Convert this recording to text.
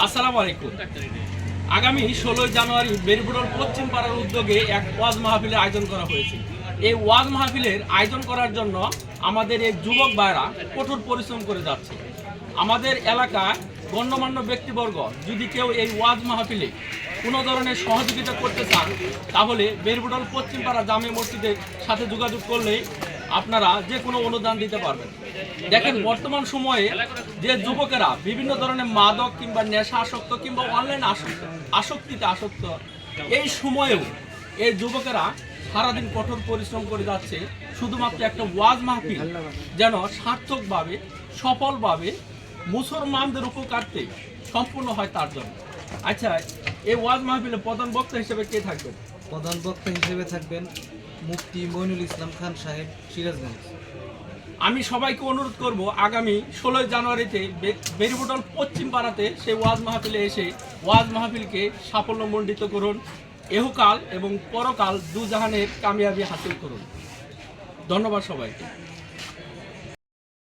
আসসালামু আলাইকুম। আগামী 16 জানুয়ারি বেরবুডল পশ্চিম পাড়ার উদ্যোগে এক ওয়াজ মাহফিলের আয়োজন করা হয়েছে। এই ওয়াজ মাহফিলের আয়োজন করার জন্য আমাদের এই যুবক ভাইরা কঠোর পরিশ্রম করে যাচ্ছে। আমাদের এলাকায় গণ্যমান্য ব্যক্তিবর্গ যদি কেউ এই ওয়াজ মাহফিলে কোনো ধরনের সহযোগিতা করতে চান তাহলে বেরবুডল পশ্চিম পাড়া জামে মসজিদের সাথে যোগাযোগ করলেই আপনারা যে কোনো অনুদান দিতে পারবেন। দেখেন, বর্তমান সময়ে যে যুবকেরা বিভিন্ন ধরনের মাদক কিংবা নেশা আসক্ত কিংবা অনলাইন আসক্তিতে আসক্ত, এই সময়েও এই যুবকেরা সারাদিন কঠোর পরিশ্রম করে যাচ্ছে শুধুমাত্র একটা ওয়াজ মাহফিল যেন সার্থকভাবে সফলভাবে মুসলমানদের উপকার্থে সম্পূর্ণ হয় তার জন্য। আচ্ছা, এই ওয়াজ মাহফিলে প্রধান বক্তা হিসেবে কে থাকবেন? প্রধান বক্তা হিসেবে থাকবেন মুফতি মইনুল ইসলাম খান সাহেব, সিরাজগঞ্জ। আমি সবাইকে অনুরোধ করব আগামী 16 জানুয়ারিতে বেরবুডল পশ্চিম পাড়াতে সেই ওয়াজ মাহফিলে এসে ওয়াজ মাহফিলকে সাফল্যমণ্ডিত করুন, এহকাল এবং পরকাল দুজাহানের কামিয়াবি হাসিল করুন। ধন্যবাদ সবাইকে।